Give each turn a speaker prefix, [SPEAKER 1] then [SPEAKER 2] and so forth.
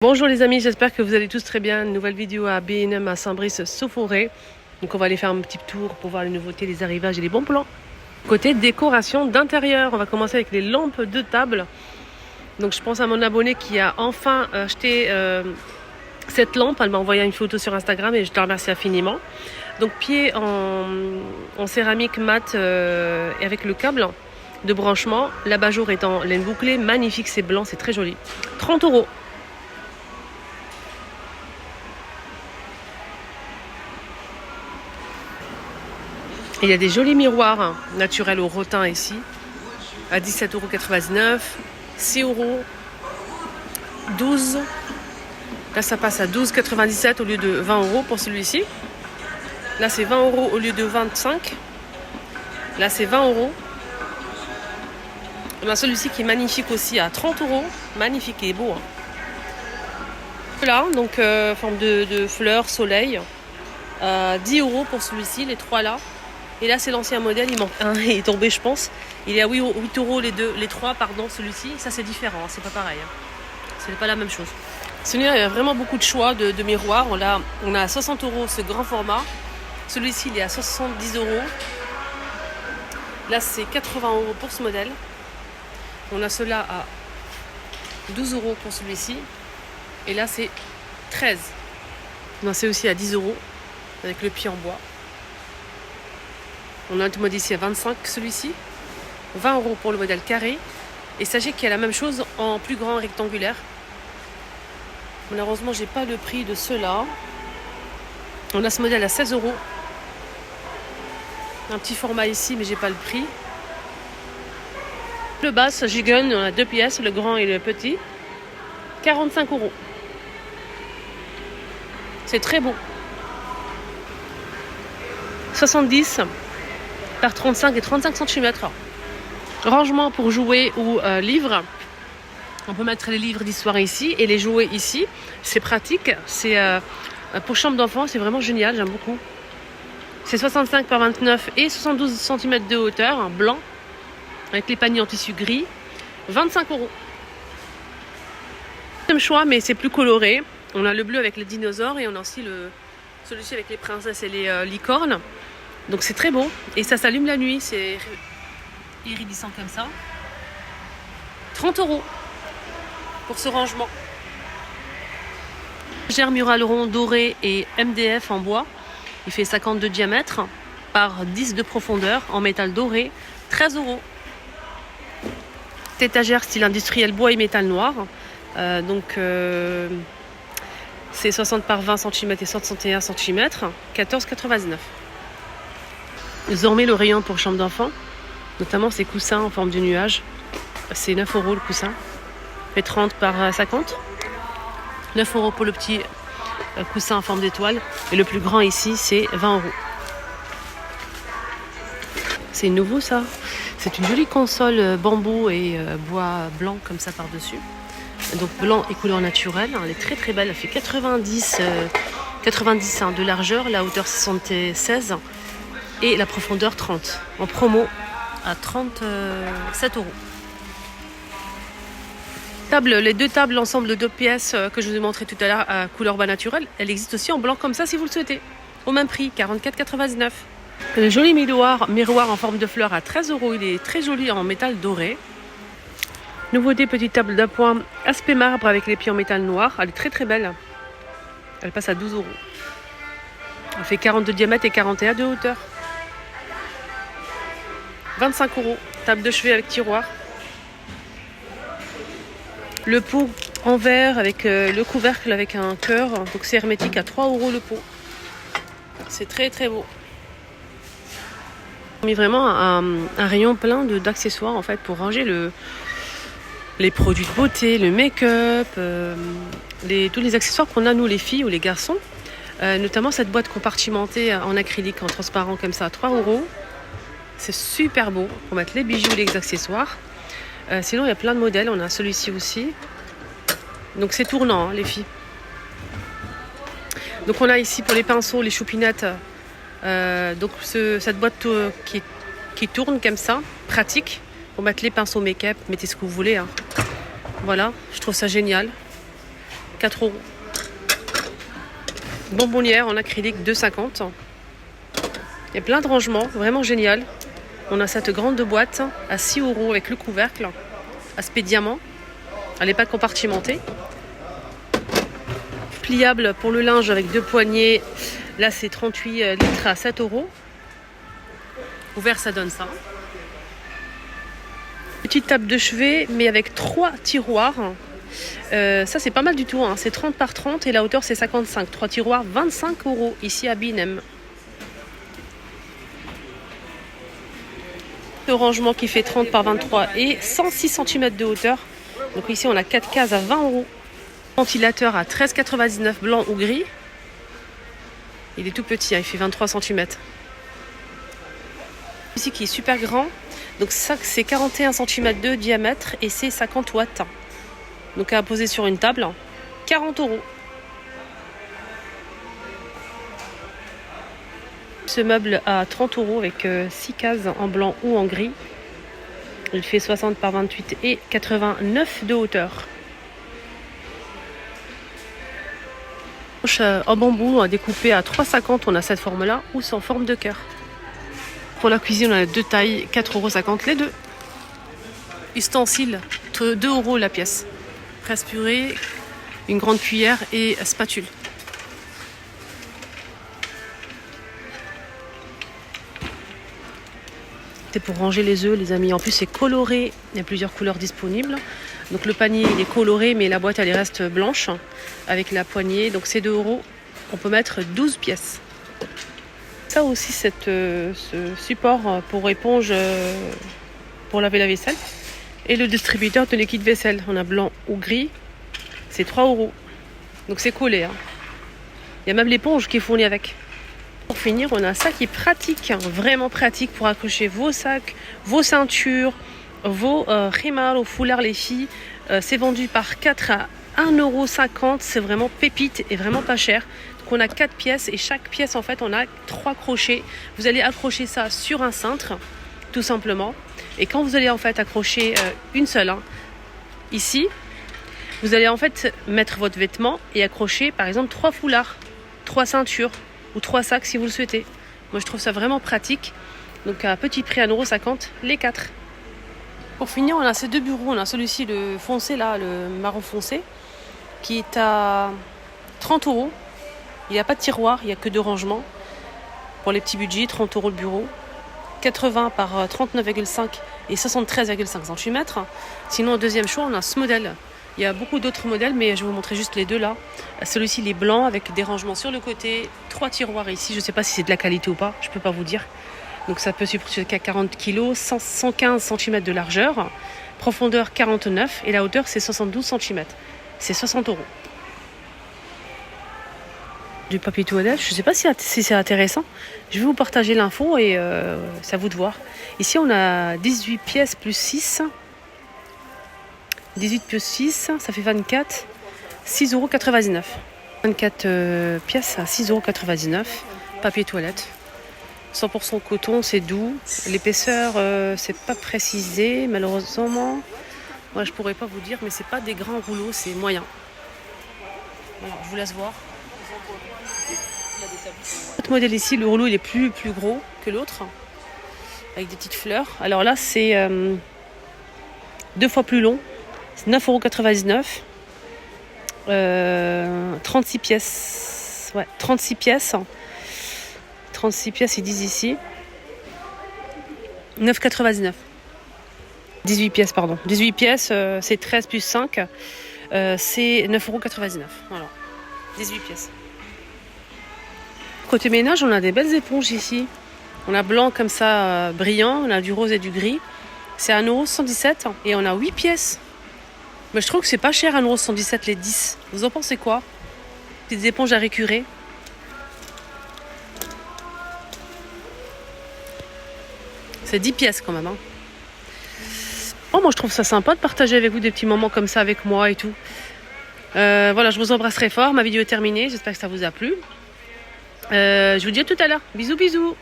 [SPEAKER 1] Bonjour les amis, j'espère que vous allez tous très bien. Une nouvelle vidéo à B&M à Saint-Brice-Sous-Forêt. Donc on va aller faire un petit tour pour voir les nouveautés, les arrivages et les bons plans. Côté décoration d'intérieur, on va commencer avec les lampes de table. Donc je pense à mon abonné qui a enfin acheté cette lampe. Elle m'a envoyé une photo sur Instagram et je te remercie infiniment. Donc pied en céramique mat et avec le câble de branchement. L'abat-jour est en laine bouclée, magnifique, c'est blanc, c'est très joli. 30 €. Et il y a des jolis miroirs naturels au rotin ici, à 17,99 €, 6 €, 12 €. Là, ça passe à 12,97 € au lieu de 20 € pour celui-ci. Là, c'est 20 € au lieu de 25 €. Là, c'est 20 €. On a celui-ci qui est magnifique aussi à 30 €. Magnifique et beau. Là, donc, forme de fleurs, soleil. 10 € pour celui-ci, les trois là. Et là, c'est l'ancien modèle, il manque un, il est tombé, je pense. Il est à 8 € les trois, pardon, celui-ci. Ça, c'est différent, c'est pas pareil. C'est pas la même chose. Celui-là, il y a vraiment beaucoup de choix de miroirs. On a à 60 € ce grand format. Celui-ci, il est à 70 €. Là, c'est 80 € pour ce modèle. On a cela à 12 € pour celui-ci. Et là, c'est 13 €. On a c'est aussi à 10 € avec le pied en bois. On a un modèle ici à 25 €, celui-ci. 20 € pour le modèle carré. Et sachez qu'il y a la même chose en plus grand rectangulaire. Malheureusement, j'ai pas le prix de ceux-là. On a ce modèle à 16 €. Un petit format ici, mais j'ai pas le prix. Le basse Gigun, on a deux pièces, le grand et le petit. 45 €. C'est très beau. 70 par 35 et 35 cm. Rangement pour jouets ou livres. On peut mettre les livres d'histoire ici et les jouets ici. C'est pratique. C'est pour chambre d'enfant, c'est vraiment génial, j'aime beaucoup. C'est 65 par 29 et 72 cm de hauteur, blanc, avec les paniers en tissu gris. 25 €. Même choix, mais c'est plus coloré. On a le bleu avec les dinosaures et on a aussi celui-ci avec les princesses et les licornes. Donc c'est très beau. Et ça s'allume la nuit. C'est iridescent comme ça. 30 € pour ce rangement. Gère mural rond doré et MDF en bois. Il fait 50 de diamètre par 10 de profondeur en métal doré. 13 €. Étagère style industriel bois et métal noir. C'est 60 par 20 cm et 61 cm. 14,99 €. Désormais, le rayon pour chambre d'enfant, notamment ces coussins en forme de nuage. C'est 9 € le coussin. Fait 30 par 50. 9 € pour le petit coussin en forme d'étoile. Et le plus grand ici, c'est 20 €. C'est nouveau ça. C'est une jolie console bambou et bois blanc comme ça par-dessus. Donc blanc et couleur naturelle. Elle est très très belle. Elle fait 90 de largeur. La hauteur 76. Et la profondeur 30. En promo à 37 €. Les deux tables, l'ensemble de deux pièces que je vous ai montré tout à l'heure à couleur bas naturel, elle existe aussi en blanc comme ça si vous le souhaitez. Au même prix, 44,99 €. Le joli miroir en forme de fleur à 13 €. Il est très joli en métal doré. Nouveauté, petite table d'appoint aspect marbre avec les pieds en métal noir. Elle est très très belle. Elle passe à 12 €. Elle fait 40 de diamètre et 41 de hauteur. 25 €. Table de chevet avec tiroir. Le pot en verre avec le couvercle avec un cœur. Donc c'est hermétique à 3 € le pot. C'est très très beau. On a mis vraiment un rayon plein d'accessoires en fait pour ranger les produits de beauté, le make-up, tous les accessoires qu'on a nous les filles ou les garçons. Notamment cette boîte compartimentée en acrylique, en transparent comme ça à 3 €. C'est super beau pour mettre les bijoux, les accessoires. Sinon, il y a plein de modèles. On a celui-ci aussi. Donc, c'est tournant, hein, les filles. Donc, on a ici pour les pinceaux, les choupinettes. Cette boîte qui tourne comme ça, pratique. Pour mettre les pinceaux make-up, mettez ce que vous voulez. Hein. Voilà, je trouve ça génial. 4 €. Bonbonnière en acrylique, 2,50 €. Il y a plein de rangements, vraiment génial. On a cette grande boîte à 6 € avec le couvercle, aspect diamant. Elle n'est pas compartimentée. Pliable pour le linge avec 2 poignées. Là, c'est 38 litres à 7 €. Ouvert, ça donne ça. Petite table de chevet, mais avec 3 tiroirs. Ça, c'est pas mal du tout. Hein. C'est 30 par 30 et la hauteur, c'est 55. 3 tiroirs, 25 € ici à B&M. Le rangement qui fait 30 par 23 et 106 cm de hauteur. Donc ici, on a 4 cases à 20 €. Ventilateur à 13,99 € blanc ou gris. Il est tout petit, hein, il fait 23 cm. Ici qui est super grand. Donc ça, c'est 41 cm de diamètre et c'est 50 watts. Donc à poser sur une table, 40 €. Ce meuble à 30 € avec 6 cases en blanc ou en gris. Il fait 60 par 28 et 89 de hauteur. En bambou découpé à 3,50 €, on a cette forme-là ou c'est en forme de cœur. Pour la cuisine, on a 2 tailles, 4,50 € les deux. Ustensiles, 2 € la pièce. Presse purée, une grande cuillère et spatule. C'est pour ranger les œufs, les amis. En plus, c'est coloré. Il y a plusieurs couleurs disponibles. Donc le panier, il est coloré, mais la boîte, elle reste blanche avec la poignée. Donc c'est 2 €. On peut mettre 12 pièces. Ça aussi, ce support pour éponge pour laver la vaisselle. Et le distributeur de liquide vaisselle. On a blanc ou gris. C'est 3 €. Donc c'est collé. Hein. Il y a même l'éponge qui est fournie avec. Pour finir, on a ça qui est pratique, hein, vraiment pratique pour accrocher vos sacs, vos ceintures, vos rimals ou foulards les filles. C'est vendu par 4 à 1,50 €. C'est vraiment pépite et vraiment pas cher. Donc on a 4 pièces et chaque pièce en fait on a 3 crochets. Vous allez accrocher ça sur un cintre, tout simplement. Et quand vous allez en fait accrocher une seule, hein, ici, vous allez en fait mettre votre vêtement et accrocher par exemple 3 foulards, 3 ceintures. Ou 3 sacs si vous le souhaitez. Moi je trouve ça vraiment pratique. Donc à petit prix à 1,50 € les 4. Pour finir, on a ces deux bureaux. On a celui-ci, le foncé là, le marron foncé, qui est à 30 €. Il n'y a pas de tiroir, il n'y a que 2 rangements. Pour les petits budgets, 30 € le bureau. 80 par 39,5 et 73,5 cm. Sinon, au deuxième choix, on a ce modèle. Il y a beaucoup d'autres modèles, mais je vais vous montrer juste les deux là. Celui-ci, il est blanc avec des rangements sur le côté, 3 tiroirs ici. Je ne sais pas si c'est de la qualité ou pas, je ne peux pas vous dire. Donc ça peut supporter jusqu'à 40 kg, 115 cm de largeur, profondeur 49 et la hauteur c'est 72 cm. C'est 60 €. Du papier toilette, je ne sais pas si c'est intéressant. Je vais vous partager l'info et c'est à vous de voir. Ici, on a 18 pièces plus 6. 18 plus 6, ça fait 24, 6,99 €. 24 pièces à 6,99 €. Papier toilette. 100% coton, c'est doux. L'épaisseur, c'est pas précisé, malheureusement. Moi, je pourrais pas vous dire, mais c'est pas des grands rouleaux, c'est moyen. Voilà, je vous laisse voir. L'autre modèle ici, le rouleau, il est plus gros que l'autre, avec des petites fleurs. Alors là, c'est 2 fois plus long. 9,99 €. 36 pièces. Ouais, 36 pièces. 36 pièces, ils disent ici. 9,99 €. 18 pièces, pardon. 18 pièces, c'est 13 plus 5. C'est 9,99 €. Voilà. 18 pièces. Côté ménage, on a des belles éponges ici. On a blanc comme ça, brillant. On a du rose et du gris. C'est à 1,117 € et on a 8 pièces. Mais je trouve que c'est pas cher, 1,117 € les 10. Vous en pensez quoi? Petites éponges à récurer. C'est 10 pièces quand même. Hein. Oh, moi je trouve ça sympa de partager avec vous des petits moments comme ça avec moi et tout. Voilà, je vous embrasserai fort. Ma vidéo est terminée. J'espère que ça vous a plu. Je vous dis à tout à l'heure. Bisous, bisous.